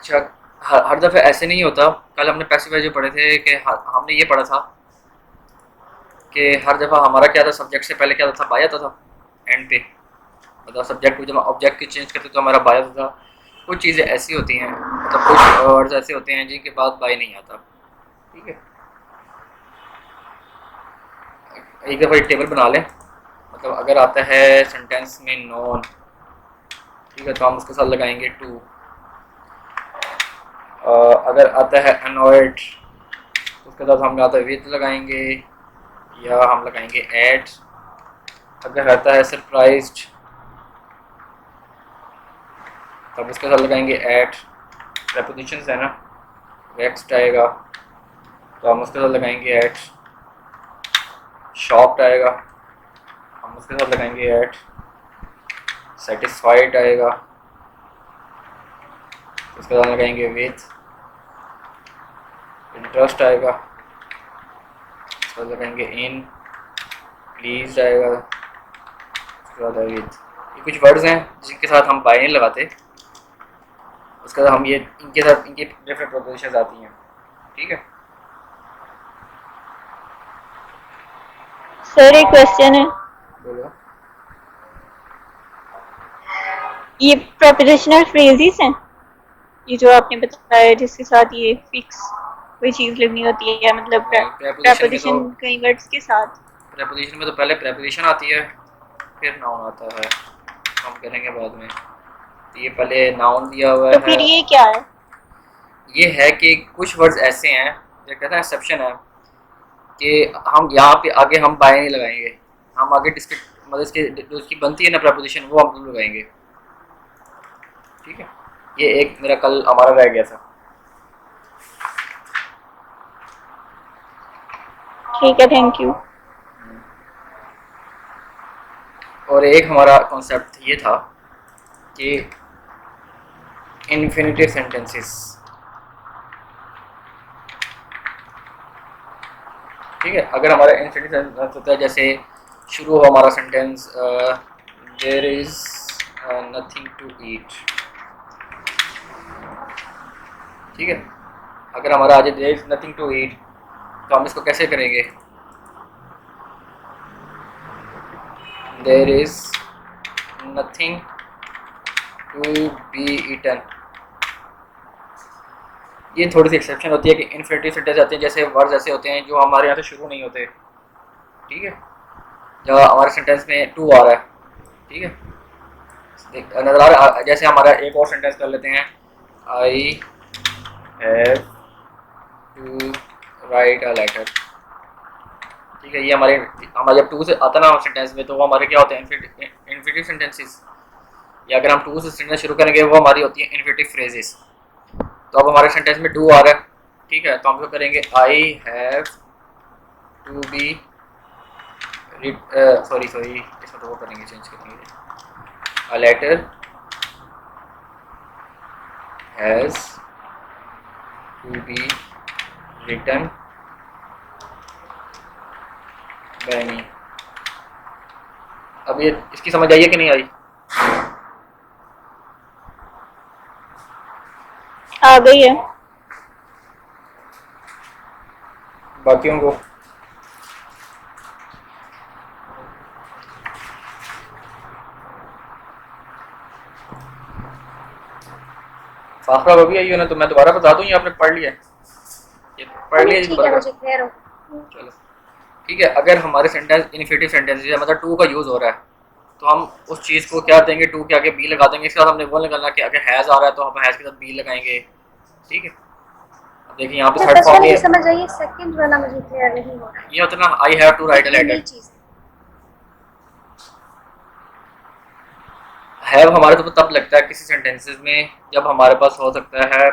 अच्छा, हर दफ़े ऐसे नहीं होता। कल हमने पैसिव वॉइस जो पढ़े थे कि हमने ये पढ़ा था कि हर दफ़ा हमारा क्या था, सब्जेक्ट से पहले क्या था, बाय आता था एंड पे। मतलब सब्जेक्ट को जब ऑब्जेक्ट की चेंज करते तो हमारा बाय आता था। कुछ चीज़ें ऐसी होती हैं, मतलब कुछ वर्ड्स ऐसे होते हैं जिनके बाद बाय नहीं आता। ठीक है, एक दफ़ा एक टेबल बना लें। मतलब अगर आता है सेंटेंस में नॉन, ठीक है, तो हम उसके साथ लगाएंगे टू। अगर आता है अनॉयड, उसके साथ हम या तो विद लगाएंगे या हम लगाएंगे एट। अगर आता है सरप्राइज्ड, तब उसके साथ लगाएंगे एट। प्रेपोजिशंस है ना, वेक्स्ड आएगा तो हम उसके साथ लगाएंगे एट। शॉप्ड आएगा, हम उसके साथ लगाएंगे एट। सेटिस्फाइड आएगा तो उसके साथ लगाएंगे विथ। इंटरेस्ट आएगा, उसके साथ लगाएंगे इन। प्लीज आएगा, उसके बाद है विथ। ये कुछ वर्ड्स हैं जिनके साथ हम बाय नहीं लगाते, उसके बाद हम ये इनके साथ इनकी डिफरेंट प्रोपोजिशंस आती हैं। ठीक है, सर एक क्वेश्चन है, बोलो। ये प्रोपोजिशनल फ्रेजेस हैं, ये जो आपने बताया जिसके साथ ये फिक्स कोई चीज लगनी होती है, मतलब नहीं, प्रेपोजिशन में तो प्रेपोजिशन कई वर्ड्स के साथ। पहले प्रेपोजिशन आती है, फिर नाउन आता है, हम करेंगे बाद में। तो ये पहले नाउन दिया हुआ तो है। फिर ये क्या है? ये है कि कुछ वर्ड्स ऐसे हैं जो कहते हैं एक्सेप्शन है, कि हम यहाँ पे आगे हम बाय नहीं लगाएंगे। हम आगे डिस्क्रिप्ट मतलब इसके जो इसकी बनती है ना प्रपोजिशन, वो हम लगाएंगे। ठीक है, ये एक मेरा कल हमारा रह गया था। ठीक है, थैंक यू। और एक हमारा कॉन्सेप्ट ये था कि इन्फिनिटिव सेंटेंसेस। ठीक है, अगर हमारा इन्फिनिटिव सेंटेंस होता है, जैसे शुरू हो हमारा sentence there is nothing to eat. ठीक है, अगर हमारा आज there is nothing to eat, तो हम इसको कैसे करेंगे? There is nothing to be eaten. ये थोड़ी सी एक्सेप्शन होती है कि इन्फिनिटिव सेंटेंस आते हैं, जैसे वर्ड्स ऐसे होते हैं जो हमारे यहाँ से शुरू नहीं होते। ठीक है, जब हमारे सेंटेंस में टू आ रहा है, ठीक है, नजर आ रहा है। जैसे हमारा एक और सेंटेंस कर लेते हैं, I have to write a letter. ठीक है, ये हमारे जब टू से आता ना सेंटेंस में, तो वो हमारे क्या होते हैं? Infinitive sentences. या अगर हम टू से सेंटेंस शुरू करेंगे, वो हमारी होती है इन्फिनिटिव फ्रेजेस। तो अब हमारे सेंटेंस में टू आ रहा है, ठीक है, तो हम क्या करेंगे? I have to be, sorry sorry, इसमें तो वो करेंगे, चेंज करेंगे। A letter has to be written by me. अब ये इसकी समझ आई है कि नहीं आई? आ गई है। बाकियों को फाखरा वो भी आई हो ना, तो मैं दोबारा बता दूं, ये आपने पढ़ लिया है? ये पढ़ लिया नहीं जी ठीक है, दोबारा? मुझे क्लियर हो। चलो, ठीक है। अगर हमारे सेंटेंस इन्फिनिटिव सेंटेंस है, मतलब टू का यूज़ हो रहा है, तो हम उस चीज़ को क्या देंगे? टू के आगे बी लगा देंगे। इसके साथ हमने वो निकालना कि अगर हैज़ आ रहा है तो हम हैज़ के साथ बी लगाएंगे। ठीक है, अब देखिए यहाँ पे मैं थर्ड फर्स्ट फॉर्म वाले में की समझ आई है, सेकंड वाला मुझे क्लियर नहीं हो रहा ये होता है ना, आई हैव टू है, राइट अ ये नई लेटर। चीज है। हैव हमारे को तब लगता है किसी सेंटेंसेस में, जब हमारे पास हो सकता है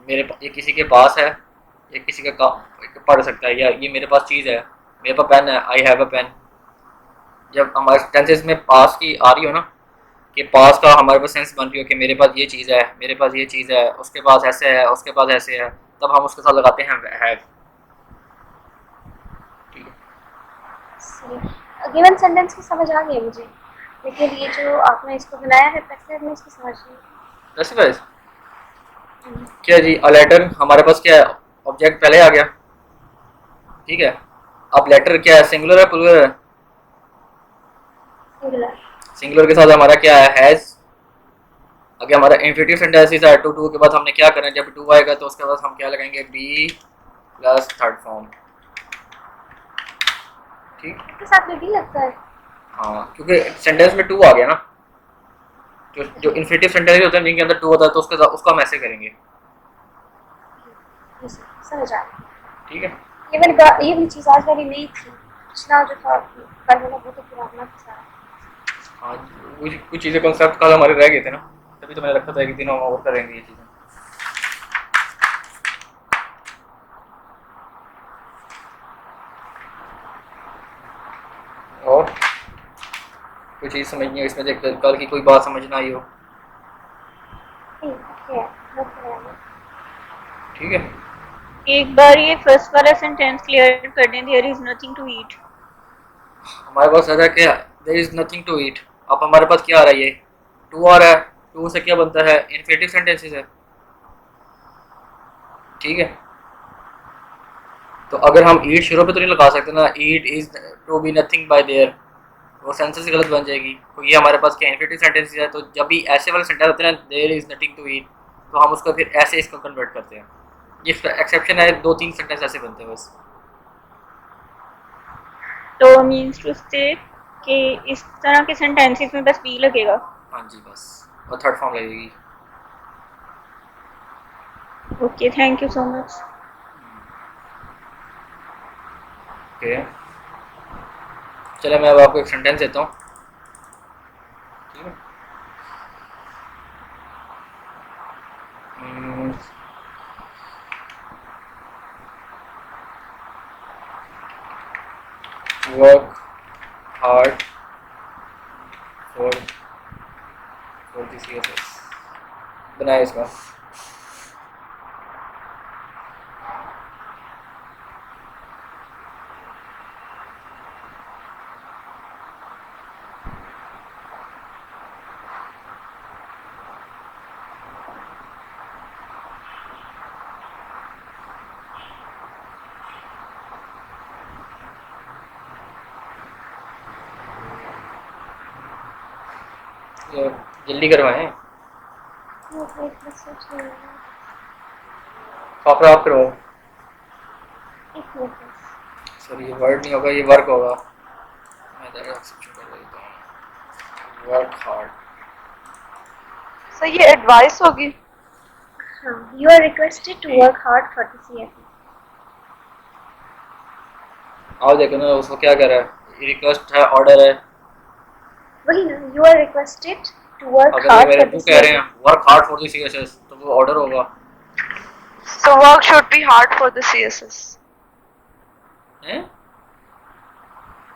ये किसी के पास है, या किसी का पढ़ सकता है, या ये मेरे पास चीज़ है, मेरे पास पेन है, आई हैव अ पेन। जब हमारे सेंटेंसेस में पास की आ रही हो ना, कि पास का हमारे पास सेंस बन रही हो कि मेरे पास ये चीज़ है, मेरे पास ये चीज़ है, उसके पास ऐसे है, उसके पास ऐसे है, तब हम उसके साथ लगाते हैं हैव। ठीक है, सही, गिवन सेंटेंस की समझ आ गई है मुझे, लेकिन ये जो आपने इसको बनाया है पैसिव में, इसकी समझ नहीं। स्पेसिफाइज क्या जी, अ लेटर हमारे पास क्या है, ऑब्जेक्ट पहले आ गया, ठीक है। अब लेटर क्या है, सिंगुलर है प्लूरल है? सिंगुलर। सिंगुलर के साथ हमारा क्या है, हैज। अगर हमारा इंफिनिटिव सेंटेंसेस है, टू टू के बाद हमने क्या करना है, जब टू आएगा तो उसके बाद हम क्या लगाएंगे, बी प्लस थर्ड फॉर्म, ठीक। इसके साथ में भी लगता है। हाँ, क्योंकि सेंटेंस में टू आ गया ना, जो इंफिनिटिव सेंटेंस होते हैं जिनके अंदर टू होता है तो उसका हम ऐसे करेंगे, समझ आ रहा ठीक है। है। ये वाली चीज़ आज वाली नहीं थी, पिछला जो था कल वाला वो तो पुराना था सारा। हाँ, कुछ चीज़ें कॉन्सेप्ट कल हमारे रह गए थे ना, तभी तो मैंने रखा था एक दिन हम और करेंगे ये चीज़ें। और कोई चीज़ समझनी है इसमें, देख कल की कोई बात समझ ना आई हो, ठीक है, नोट करेंगे। ठीक है। एक बार ये फर्स्ट वाला सेंटेंस क्लियर कर दें, there is nothing to eat. हमारे पास आ रहा है क्या, there is nothing to eat. अब हमारे पास क्या आ रहा है, ये टू आ रहा है, टू से क्या बनता है, इन्फिनिटिव सेंटेंसेस है, ठीक है। तो अगर हम ईट शुरू पे तो नहीं लगा सकते ना, eat is to be nothing by there, वो सेंटेंस गलत बन जाएगी, क्योंकि ये हमारे पास क्या इन्फिनिटिव सेंटेंस है। तो जब भी ऐसे वाले सेंटेंस होते हैं ना, there is nothing to eat, तो हम उसको फिर ऐसे इसको कन्वर्ट करते हैं। ये एक्सेप्शन है, दो तीन सेंटेंस ऐसे बनते हैं बस। तो मीन्स टू से कि इस तरह के सेंटेंसेस में बस बी लगेगा। हाँ जी बस, और थर्ड फॉर्म लगेगी। Okay, thank you so much. Okay, चलो मैं अब आपको एक सेंटेंस देता हूँ, ठीक है। Work hard for this CSS, बनाया इसका। जल्दी करवाएं, एक मैसेज है, तो आप करो। एक मिनट बस। सॉरी, ये वर्ड नहीं होगा, ये वर्क होगा। मैं इधर एक्सेप्शन कर देता हूँ, वर्क हार्ड। सर ये एडवाइस होगी। हाँ, you are requested to work hard for the CFE। आओ देखो ना उसको क्या कर रहा है, रिक्वेस्ट है, ऑर्डर है। वही ना, you are requested to work अगर ये hard मेरे for टू the कह रहे हैं CFE। Work hard for the CSS, तो वो ऑर्डर होगा। So work should be hard for the CSS. हैं?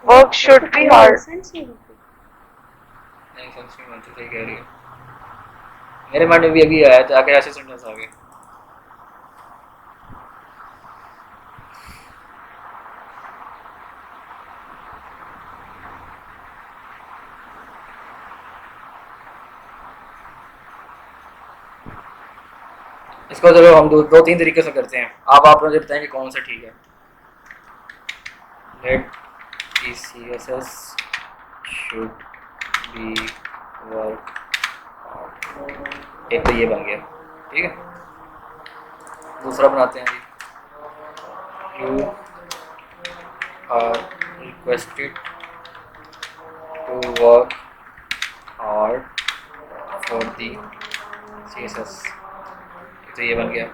Work should be hard. Sense नहीं होती। नहीं, सेंस नहीं बनती, सही कह रही है। मेरे माइंड में भी अभी आया था, आगे ऐसे सेंटेंस आ गए। इसको चलो हम दो तीन तरीके से करते हैं, आप मुझे बताएंगे कौन सा ठीक है। Let the CSS should be work, एक तो ये बन गया, ठीक है। दूसरा बनाते हैं जी, you are requested to work hard for the CSS, तो ये बन गया।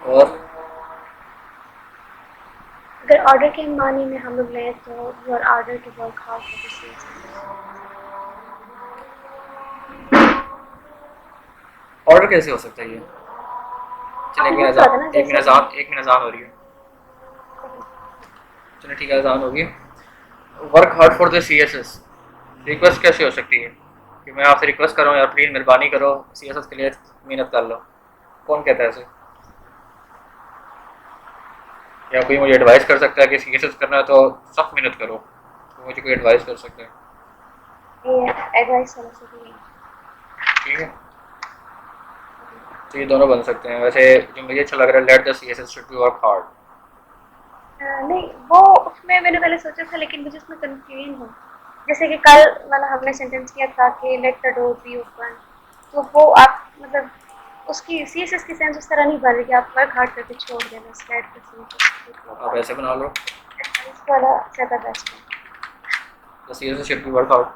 और अगर ऑर्डर के मानी में हम लोग लें तो you are ordered to work hard for the CFE। Order कैसे हो सकता है ये? चलिए एक मिनट अजान हो रही है। चलिए ठीक है, अजान होगी। Work hard for the CSS, request कैसे हो सकती है कि मैं आपसे रिक्वेस्ट कर रहा हूँ यार प्लीज़ मेहरबानी करो CSS के लिए मेहनत कर लो? कौन कहता है ऐसे? या कोई मुझे एडवाइस कर सकता है कि CSS करना है तो सख्त मेहनत करो, तो मुझे कोई एडवाइस कर सकता है? ये एडवाइस वाला से भी ठीक है, तो ये दोनों बन सकते हैं। वैसे जो मुझे अच्छा लग रहा है, let the CSS should be work hard. नहीं, वो उसमें मैंने पहले सोचा था लेकिन मुझे उसमें कंफ्यूजन हो। जैसे कि कल वाला हमने सेंटेंस किया था कि let the door be open, तो वो आप मतलब उसकी सीएसएस की सेंस उस तरह नहीं बन रही कि आप वर्क हार्ड करके छोड़ देना स्लैट का आप ऐसे बना लो, सेंस वाला ज़्यादा बेस्ट है। The CSS should be work hard.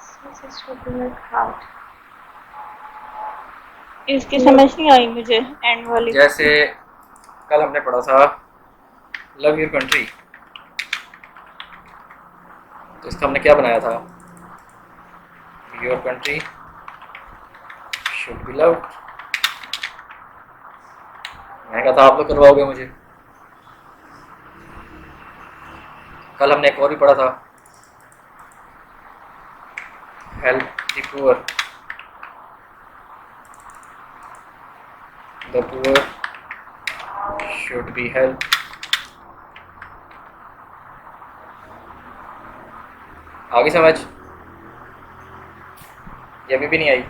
CSS should be work hard. इसकी समझ नहीं आई मुझे एंड वाली। जैसे कल हमने पढ़ा था लव योर कंट्री, तो इसका हमने क्या बनाया था, your country should be loved. मैं कहा था आप लोग करवाओगे मुझे। कल हमने एक और भी पढ़ा था, help the poor, the poor should be help. आगे समझ, ये अभी भी नहीं आई।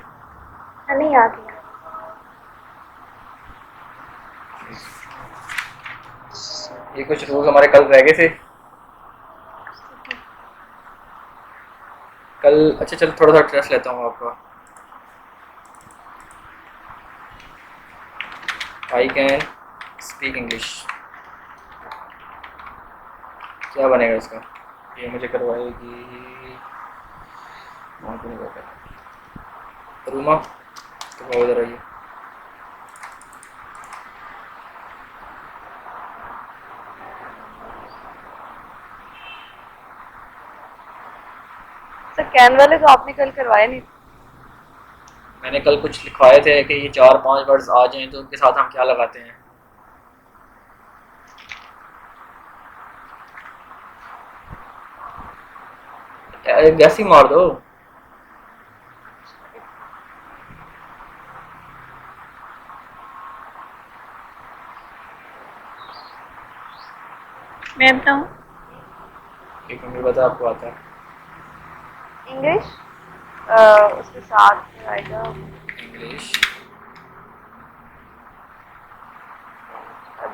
नहीं आ गया। ये कुछ रूल्स हमारे कल रह गए थे कल। अच्छा चल, थोड़ा सा टेस्ट लेता हूँ आपका। आई कैन स्पीक इंग्लिश, क्या बनेगा इसका? ये मुझे करवाएगी वहाँ को नहीं करता। रूमा करवाओ इधर आइए। सर कैन वाले तो आपने कल करवाए नहीं। मैंने कल कुछ लिखवाए थे कि ये 4-5 वर्ड्स आ जाएं तो उनके साथ हम क्या लगाते हैं। वैसे ही मार दो। मैं बताऊँ? एक मिनट बता, आपको आता है इंग्लिश उसके साथ आएगा इंग्लिश?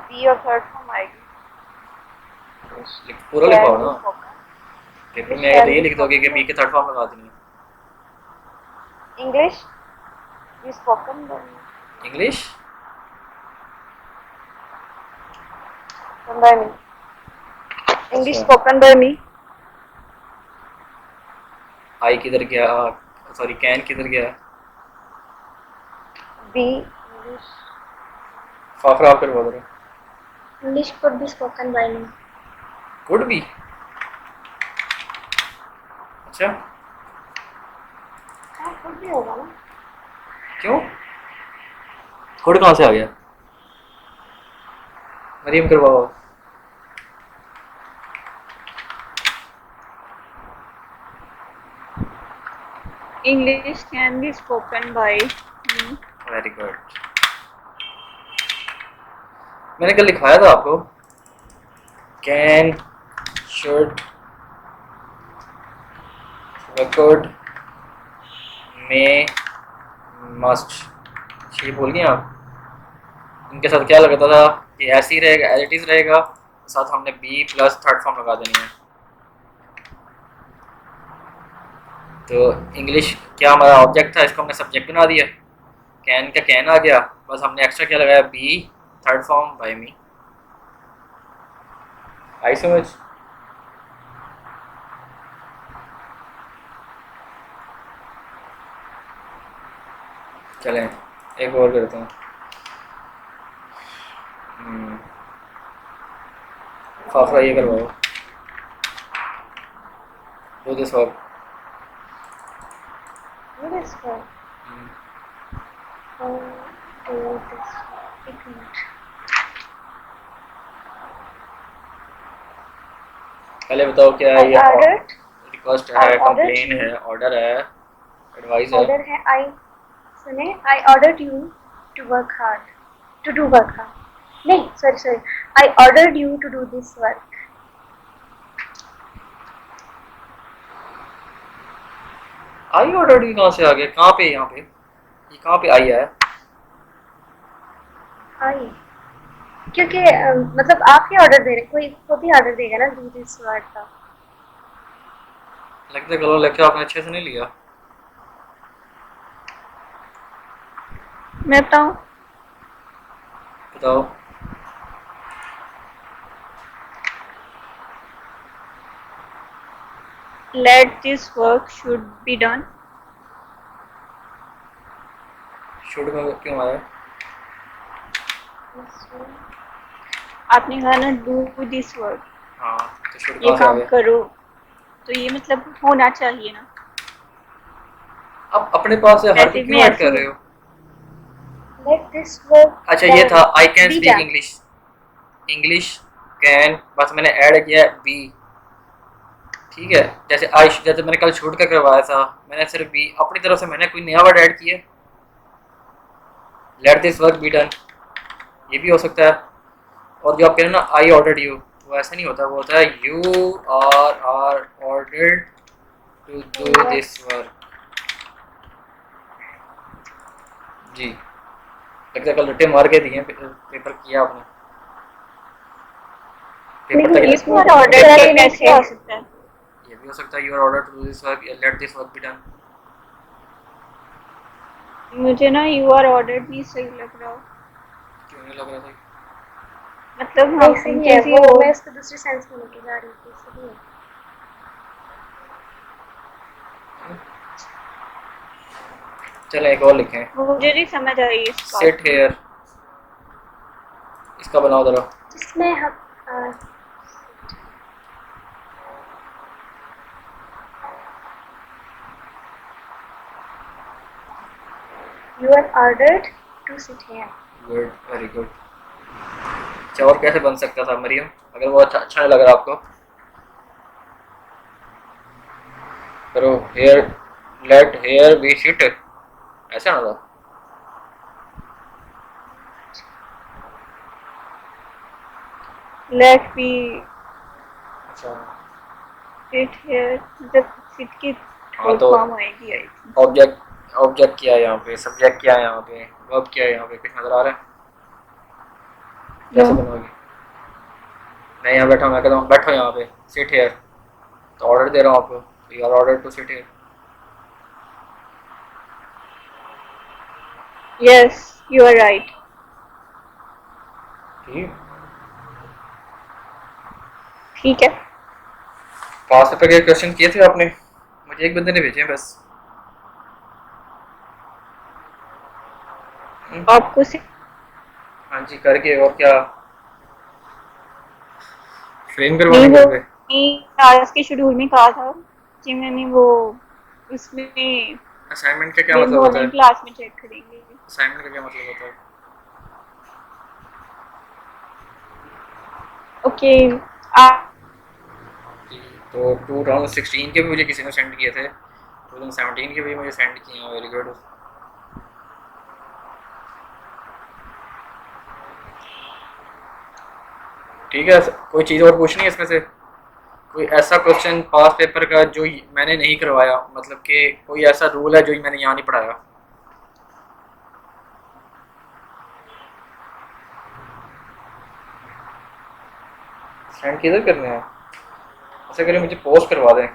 बी और थर्ड फॉर्म आएगी। पूरा लिखवाओ ना, पेपर इंग्लिश में आएगा तो ये लिख दोगे कि बी के थर्ड फॉर्म लगा देनी इंग्लिश बी स्पोकन है। English by me. इंग्लिश अच्छा, स्पोकन बाय मी। आई किधर गया, सॉरी कैन किधर गया? बी इंग्लिश फाफरा आप करवा दो। English could be spoken by me. Could भी? अच्छा, हाँ कुड भी होगा ना। क्यों कुड कहाँ से आ गया? मरीम करवाओ। English can be spoken by me. Very good. मैंने कल लिखवाया था आपको, कैन शुड रिकॉर्ड में मस्ट, ये बोल गए आप। इनके साथ क्या लगता था कि ऐसे ही रहेगा, एज इट इज रहेगा, साथ हमने बी प्लस थर्ड फॉर्म लगा देनी है। तो इंग्लिश क्या हमारा ऑब्जेक्ट था, इसको हमने सब्जेक्ट बना दिया, कैन का कैन आ गया, बस हमने एक्स्ट्रा क्या लगाया, बी थर्ड फॉर्म बाय मी। आई समझ? चलें एक और करते हैं। फाफरा ये करवाओ, do this work. What is for? Do this. एक मिनट। पहले बताओ क्या है I ये? ordered. रिक्वेस्ट I है, ordered कंप्लेन you. है, ऑर्डर है, एडवाइस है। Order है I. सुने I ordered you to work hard. To do work hard. नहीं sorry. I ordered you to do this work. I order D कहाँ से आ गया? कहाँ पे? यहाँ पे ये कहाँ पे आई है? आई, क्योंकि मतलब आप ही ऑर्डर दे रहे, कोई खुद ही ऑर्डर देगा ना डू दिस वर्ड का। लगता गलो लेक्चर आपने अच्छे से नहीं लिया। मैं बताऊँ? बताओ। Let this work should be done. Should में क्यों आया? आपने कहा ना डू दिस वर्क, हाँ तो शुड ये कहाँ से आ काम गया? करो, तो ये मतलब होना चाहिए ना। अब अपने पास से हर को पैसिव में क्यों ऐड ऐसे कर रहे हो? लेट दिस वर्क अच्छा ये था I can be speak done. English. English can बस मैंने ऐड किया है बी। ठीक है, जैसे आई, जैसे मैंने कल शूट का करवाया था, मैंने सिर्फ बी अपनी तरफ से, मैंने कोई नया वर्ड ऐड किया। Late this work be done, ये भी हो सकता है। और जो आप कह रहे हैं ना आई ऑर्डर्ड यू, वो ऐसा नहीं होता, वो होता है you are ordered to do this work. जी, लगता है कल रट्टे मार के दिए पेपर किया आपने। पेपर लेकिन तक ये इसमें पूरा तो ऑर्डर मेरा के नहीं कैसे किया। हो सकता है? ये भी हो सकता है you are order to do this work, let this work be done. मुझे ना यू आर ऑर्डर भी सही लग रहा हो, क्यों नहीं लग रहा था? मतलब नहीं हम सही है जैसे वो, हो। मैं इसको दूसरी सेंस में लेके जा रही थी, सही है। चलो एक और लिखें। मुझे नहीं समझ आई इस बात सिट की। हेयर, इसका बनाओ जरा। जिसमें हम you are ordered to sit here. Good, very good. अच्छा और कैसे बन सकता था मरियम, अगर वो अच्छा नहीं लग रहा आपको? करो here, let here be sit, ऐसा ना था? लेट बी अच्छा सिट हियर, मतलब सिट की हाँ फुल तो फॉर्म आएगी आई थिंक। ऑब्जेक्ट, ऑब्जेक्ट क्या है यहाँ पे, सब्जेक्ट क्या है यहाँ पे, वर्ब क्या है यहाँ पे, कुछ नजर आ रहा है? नो, कैसे बनोगे? मैं यहाँ बैठा हूँ, मैं कहता हूँ बैठो यहाँ पे, सिट हेयर, तो ऑर्डर दे रहा हूँ आपको, you are order to sit here. Yes you are right. ठीक। ठीक है, पास पेपर के क्वेश्चन किए थे आपने? मुझे एक बंदे ने भेजे हैं बस। आपको से हाँ जी करके, और क्या फ्रेम नहीं करवाने वो घर पे? नहीं, आज के शेड्यूल में कहा था कि मैंने वो उसमें असाइनमेंट का क्या दिन मतलब होता ऑनलाइन है? क्लास में चेक करेंगे। असाइनमेंट का क्या मतलब होता है? ओके आप जी, तो 2016 के भी मुझे किसी ने सेंड किए थे, 2017 के भी मुझे सेंड किए हैं, वेरी गुड। ठीक है, कोई चीज़ और पूछनी है इसमें से? कोई ऐसा क्वेश्चन पास पेपर का जो मैंने नहीं करवाया, मतलब कि कोई ऐसा रूल है जो मैंने यहाँ नहीं पढ़ाया? सेंड किधर करने हैं? ऐसा करें मुझे पोस्ट करवा दें,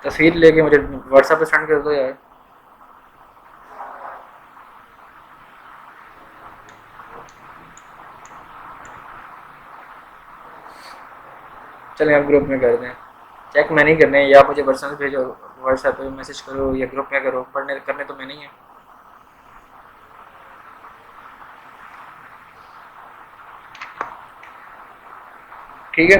तस्वीर लेके मुझे व्हाट्सएप पे सेंड कर दो यार। चलें आप ग्रुप में कर दें, चेक मैं नहीं करने, या आप मुझे व्हाट्सएप पे भेजो, व्हाट्सएप पे मैसेज करो या ग्रुप में करो, पढ़ने करने तो मैं नहीं है। ठीक है,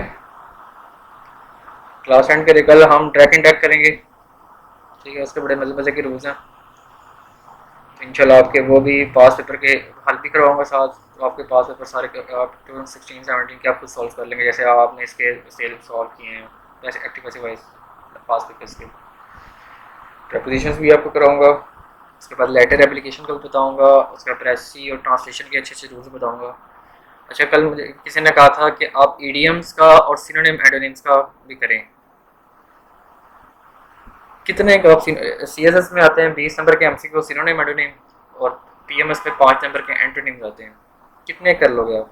क्लास एंड करे, कल हम ट्रैक एंड ट्रैक करेंगे। ठीक है, उसके बड़े मज़े मज़े के रूल्स हैं इंशाल्लाह। आपके वो भी पास पेपर के हल भी करवाऊंगा साथ, तो आपके पास पेपर सारे आप 2016-17 के आप खुद सॉल्व कर लेंगे, जैसे आपने इसके सेल सॉल्व किए हैं, वैसे एक्टिव पैसिव वाइज पास पेपर्स के। प्रपोजिशंस भी आपको कराऊंगा, उसके बाद लेटर एप्लीकेशन का भी बताऊंगा, उसके बाद प्रेसी और ट्रांसलेशन के अच्छे अच्छे रूल्स बताऊंगा। अच्छा कल मुझे किसी ने कहा था कि आप ईडियम्स का और सिनोनिम एंटोनिम्स का भी करें। कितने का CSS में आते हैं 20 नंबर के MCQ सिनोनिम एंटोनिम, और PMS पे 5 नंबर के एंटोनिम आते हैं, कितने कर लोगे आप?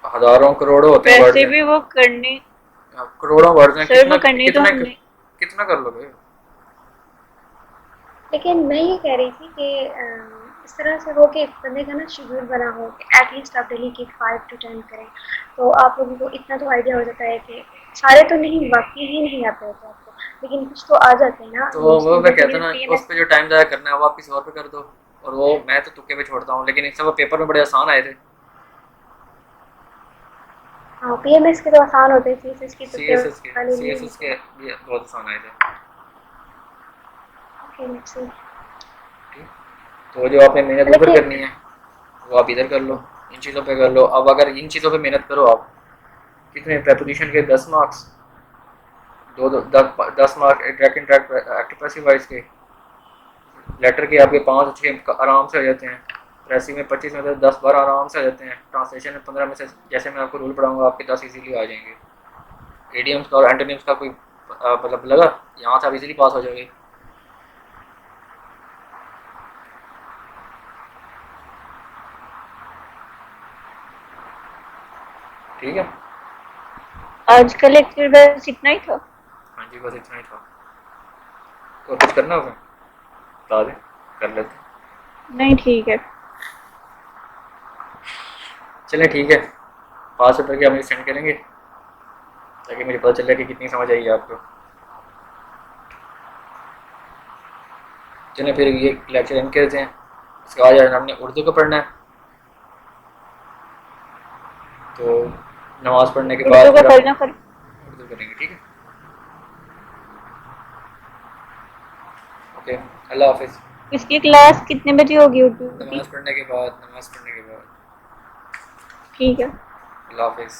हजारों करोड़ों होते हैं वैसे वर्ड, भी वो करने, करोड़ों वर्ड हैं, सर कितना वो करने तो कितना हमने, कितना कर लोगे? लेकिन मैं ये कह रही थी कि इस तरह से हो कि बंदे का ना शेड्यूल बना हो कि एटलीस्ट आप डेली की 5 to 10 करें, तो आप लोगों को इतना तो आइडिया हो जाता है कि सारे तो नहीं, वाकई ही नहीं आते होते आपको, लेकिन कुछ तो आ जाते हैं ना। तो वो मैं जैसे कहता कि ना, उस PMS, पे जो टाइम ज़ाया करना है वो आप किसी और पे कर दो, और वो मैं तो तुक्के पे छोड़ता हूँ, लेकिन इससे वो पेपर में बड़े आसान आए थे। हाँ PMS के तो आसान होते हैं, CSS की तो सी फिर एस एस के वाले सी नहीं एस एस होते। के ये बहुत आसान आए थे। Okay let's see. ठीक, तो जो आपने मेहनत उधर लेकिन करनी है वो आप इधर कर लो, इन चीज़ों पे कर लो। अब अगर इन चीज़ों पे मेहनत करो आप, कितने प्रेपोजिशन के 10 मार्क्स, दो दो 10 मार्क ट्रैक इन ट्रैक एक्टिव पैसिव वॉइस के, लेटर के आपके 5 6 आराम से हो जाते हैं, प्रेसिव में 25 में से 10 12 आराम से आ जाते हैं, ट्रांसलेशन में 15 में से, जैसे मैं आपको रूल पढ़ाऊंगा आपके 10 इजीली आ जाएंगे। एडीएम्स का और एंटोनिम्स का कोई मतलब लगा, यहाँ से आप इजीली पास हो जाओगे। ठीक है, आज का लेक्चर बस इतना ही था। हाँ जी बस इतना ही था। और कुछ करना होगा बता दें, कर लेते हैं। नहीं ठीक है। चलें ठीक है, 5 रुपये की आप मुझे सेंड करेंगे ताकि मुझे पता चल जाए कि कितनी समझ आई है आपको। चलें फिर ये लेक्चर एंड करते हैं। इसके बाद आज हमने उर्दू को पढ़ना है, तो नमाज़ पढ़ने के उर्दू बाद का फिर कल हम ना कर, उर्दू करेंगे। ठीक है, ओके, अल्लाह हाफिज़। इसकी क्लास कितने बजे होगी उर्दू की? नमाज़ पढ़ने के बाद, नमाज़ पढ़ने के बाद। ठीक है। अल्लाह हाफिज़।